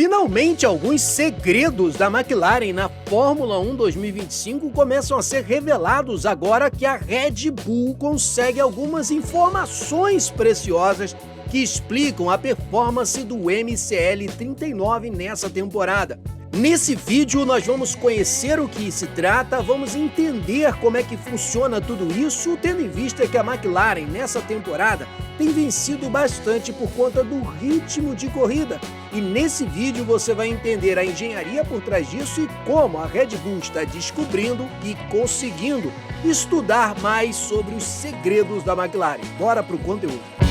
Finalmente, alguns segredos da McLaren na Fórmula 1 2025 começam a ser revelados agora que a Red Bull consegue algumas informações preciosas que explicam a performance do MCL39 nessa temporada. Nesse vídeo nós vamos conhecer o que se trata, vamos entender como é que funciona tudo isso, tendo em vista que a McLaren nessa temporada tem vencido bastante por conta do ritmo de corrida. E nesse vídeo você vai entender a engenharia por trás disso e como a Red Bull está descobrindo e conseguindo estudar mais sobre os segredos da McLaren. Bora pro conteúdo!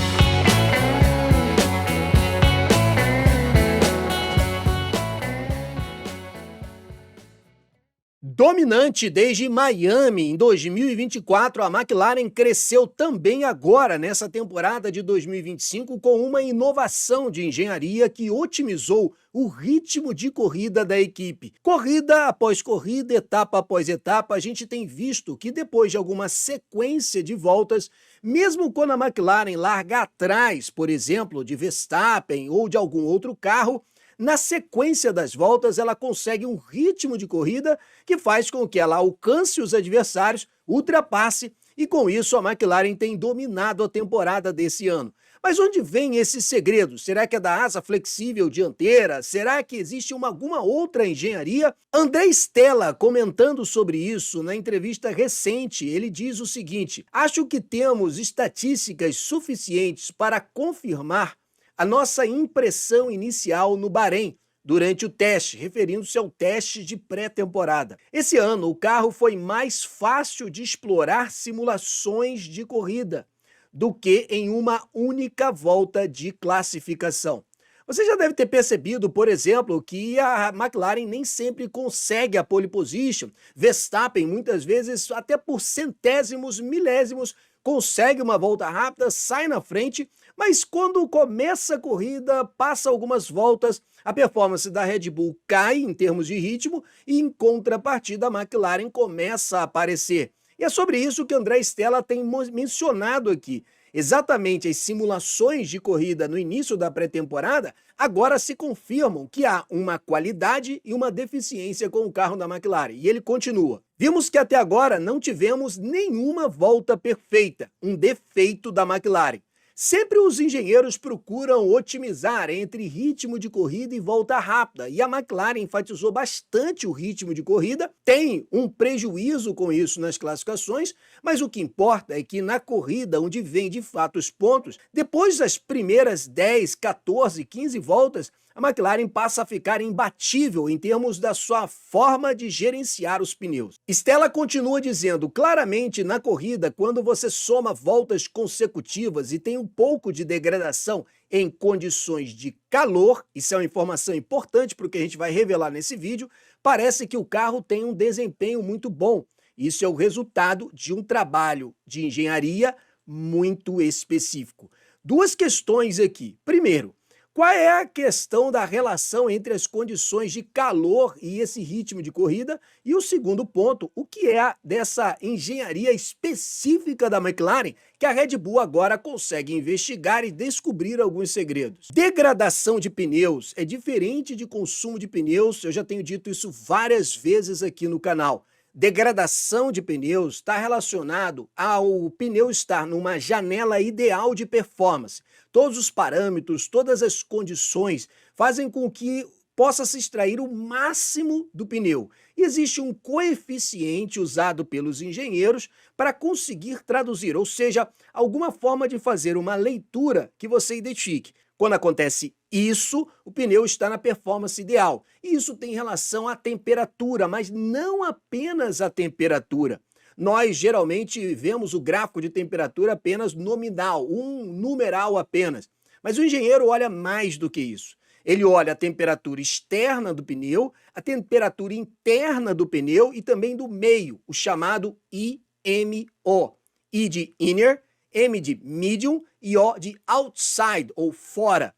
Dominante desde Miami em 2024, a McLaren cresceu também agora nessa temporada de 2025 com uma inovação de engenharia que otimizou o ritmo de corrida da equipe. Corrida após corrida, etapa após etapa, a gente tem visto que depois de alguma sequência de voltas, mesmo quando a McLaren larga atrás, por exemplo, de Verstappen ou de algum outro carro, na sequência das voltas, ela consegue um ritmo de corrida que faz com que ela alcance os adversários, ultrapasse e com isso a McLaren tem dominado a temporada desse ano. Mas onde vem esse segredo? Será que é da asa flexível dianteira? Será que existe alguma outra engenharia? André Stella, comentando sobre isso na entrevista recente, ele diz o seguinte: acho que temos estatísticas suficientes para confirmar a nossa impressão inicial no Bahrein, durante o teste, referindo-se ao teste de pré-temporada. Esse ano, o carro foi mais fácil de explorar simulações de corrida do que em uma única volta de classificação. Você já deve ter percebido, por exemplo, que a McLaren nem sempre consegue a pole position. Verstappen, muitas vezes, até por centésimos, milésimos, consegue uma volta rápida, sai na frente, mas quando começa a corrida, passa algumas voltas, a performance da Red Bull cai em termos de ritmo e em contrapartida a McLaren começa a aparecer. E é sobre isso que André Stella tem mencionado aqui. Exatamente as simulações de corrida no início da pré-temporada agora se confirmam que há uma qualidade e uma deficiência com o carro da McLaren. E ele continua: vimos que até agora não tivemos nenhuma volta perfeita, um defeito da McLaren. Sempre os engenheiros procuram otimizar entre ritmo de corrida e volta rápida, e a McLaren enfatizou bastante o ritmo de corrida, tem um prejuízo com isso nas classificações, mas o que importa é que na corrida, onde vem de fato os pontos, depois das primeiras 10, 14, 15 voltas, a McLaren passa a ficar imbatível em termos da sua forma de gerenciar os pneus. Stella continua dizendo: claramente na corrida, quando você soma voltas consecutivas e tem um pouco de degradação em condições de calor, isso é uma informação importante para o que a gente vai revelar nesse vídeo, parece que o carro tem um desempenho muito bom. Isso é o resultado de um trabalho de engenharia muito específico. Duas questões aqui. Primeiro, qual é a questão da relação entre as condições de calor e esse ritmo de corrida? E o segundo ponto, o que é dessa engenharia específica da McLaren que a Red Bull agora consegue investigar e descobrir alguns segredos? Degradação de pneus é diferente de consumo de pneus, eu já tenho dito isso várias vezes aqui no canal. Degradação de pneus está relacionado ao pneu estar numa janela ideal de performance. Todos os parâmetros, todas as condições fazem com que possa se extrair o máximo do pneu. E existe um coeficiente usado pelos engenheiros para conseguir traduzir, ou seja, alguma forma de fazer uma leitura que você identifique. Quando acontece isso, o pneu está na performance ideal. E isso tem relação à temperatura, mas não apenas à temperatura. Nós geralmente vemos o gráfico de temperatura apenas nominal, um numeral apenas. Mas o engenheiro olha mais do que isso. Ele olha a temperatura externa do pneu, a temperatura interna do pneu e também do meio, o chamado IMO. I de inner, M de medium e O de outside, ou fora.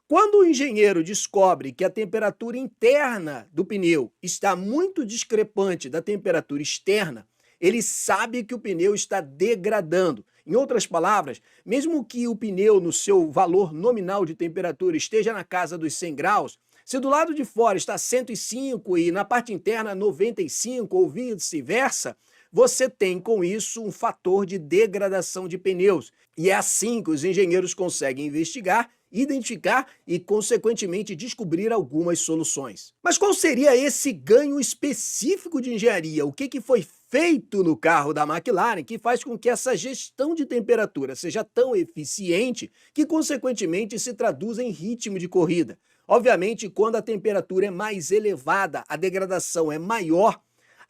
Quando o engenheiro descobre que a temperatura interna do pneu está muito discrepante da temperatura externa, ele sabe que o pneu está degradando. Em outras palavras, mesmo que o pneu no seu valor nominal de temperatura esteja na casa dos 100 graus, Se do lado de fora está 105 e na parte interna 95 ou vice-versa, você tem com isso um fator de degradação de pneus. E é assim que os engenheiros conseguem investigar, identificar e, consequentemente, descobrir algumas soluções. Mas qual seria esse ganho específico de engenharia? O que foi feito no carro da McLaren que faz com que essa gestão de temperatura seja tão eficiente que, consequentemente, se traduz em ritmo de corrida? Obviamente, quando a temperatura é mais elevada, a degradação é maior,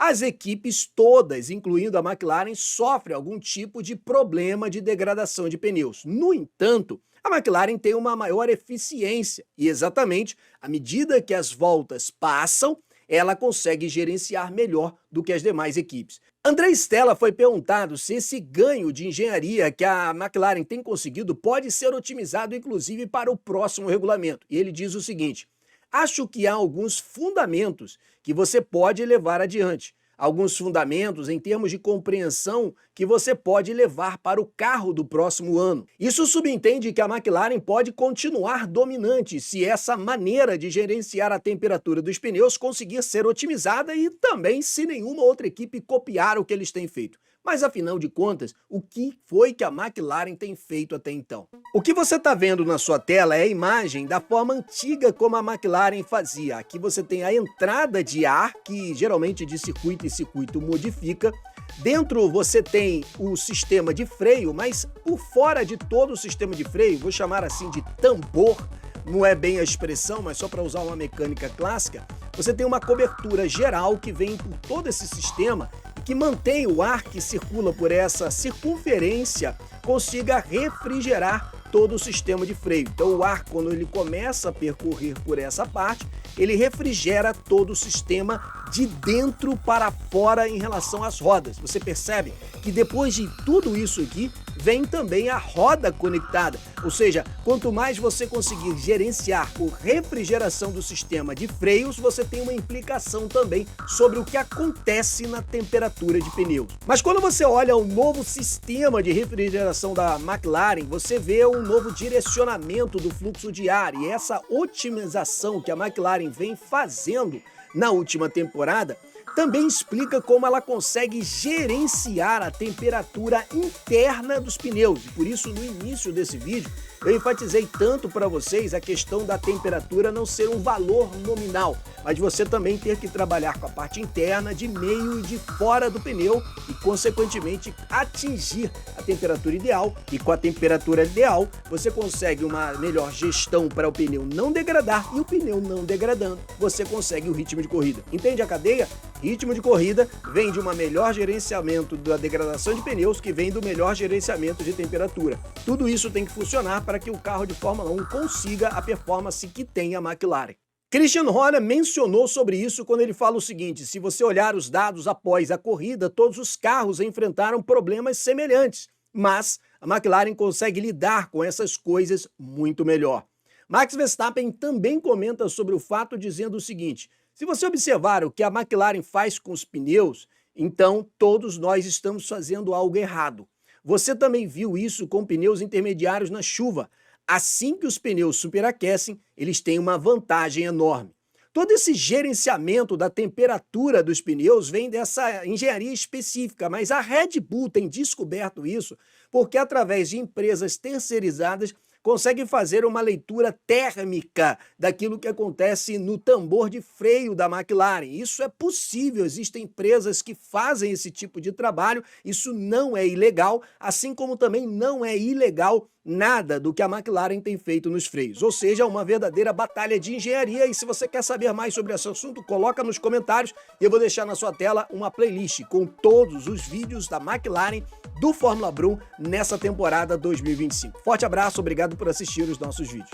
as equipes todas, incluindo a McLaren, sofrem algum tipo de problema de degradação de pneus. No entanto, a McLaren tem uma maior eficiência e, exatamente, à medida que as voltas passam, ela consegue gerenciar melhor do que as demais equipes. André Stella foi perguntado se esse ganho de engenharia que a McLaren tem conseguido pode ser otimizado, inclusive, para o próximo regulamento. E ele diz o seguinte: acho que há alguns fundamentos que você pode levar adiante. Alguns fundamentos em termos de compreensão que você pode levar para o carro do próximo ano. Isso subentende que a McLaren pode continuar dominante se essa maneira de gerenciar a temperatura dos pneus conseguir ser otimizada e também se nenhuma outra equipe copiar o que eles têm feito. Mas, afinal de contas, o que foi que a McLaren tem feito até então? O que você está vendo na sua tela é a imagem da forma antiga como a McLaren fazia. Aqui você tem a entrada de ar, que geralmente de circuito em circuito modifica. Dentro você tem o sistema de freio, mas por fora de todo o sistema de freio, vou chamar assim de tambor, não é bem a expressão, mas só para usar uma mecânica clássica, você tem uma cobertura geral que vem por todo esse sistema e que mantém o ar que circula por essa circunferência consiga refrigerar todo o sistema de freio. Então o ar, quando ele começa a percorrer por essa parte, ele refrigera todo o sistema de dentro para fora em relação às rodas. Você percebe que depois de tudo isso aqui, vem também a roda conectada. Ou seja, quanto mais você conseguir gerenciar a refrigeração do sistema de freios, você tem uma implicação também sobre o que acontece na temperatura de pneus. Mas quando você olha o novo sistema de refrigeração da McLaren, você vê um novo direcionamento do fluxo de ar, e essa otimização que a McLaren vem fazendo na última temporada também explica como ela consegue gerenciar a temperatura interna dos pneus. E por isso, no início desse vídeo, eu enfatizei tanto para vocês a questão da temperatura não ser um valor nominal, mas você também ter que trabalhar com a parte interna, de meio e de fora do pneu e, consequentemente, atingir a temperatura ideal. E com a temperatura ideal, você consegue uma melhor gestão para o pneu não degradar, e o pneu não degradando, você consegue o ritmo de corrida. Entende a cadeia? Ritmo de corrida vem de um melhor gerenciamento da degradação de pneus, que vem do melhor gerenciamento de temperatura. Tudo isso tem que funcionar para que o carro de Fórmula 1 consiga a performance que tem a McLaren. Christian Horner mencionou sobre isso quando ele fala o seguinte: se você olhar os dados após a corrida, todos os carros enfrentaram problemas semelhantes, mas a McLaren consegue lidar com essas coisas muito melhor. Max Verstappen também comenta sobre o fato dizendo o seguinte: se você observar o que a McLaren faz com os pneus, então todos nós estamos fazendo algo errado. Você também viu isso com pneus intermediários na chuva. Assim que os pneus superaquecem, eles têm uma vantagem enorme. Todo esse gerenciamento da temperatura dos pneus vem dessa engenharia específica, mas a Red Bull tem descoberto isso porque, através de empresas terceirizadas, consegue fazer uma leitura térmica daquilo que acontece no tambor de freio da McLaren. Isso é possível, existem empresas que fazem esse tipo de trabalho, isso não é ilegal, assim como também não é ilegal nada do que a McLaren tem feito nos freios. Ou seja, uma verdadeira batalha de engenharia. E se você quer saber mais sobre esse assunto, coloca nos comentários e eu vou deixar na sua tela uma playlist com todos os vídeos da McLaren do Fórmula Brum nessa temporada 2025. Forte abraço, obrigado por assistir os nossos vídeos.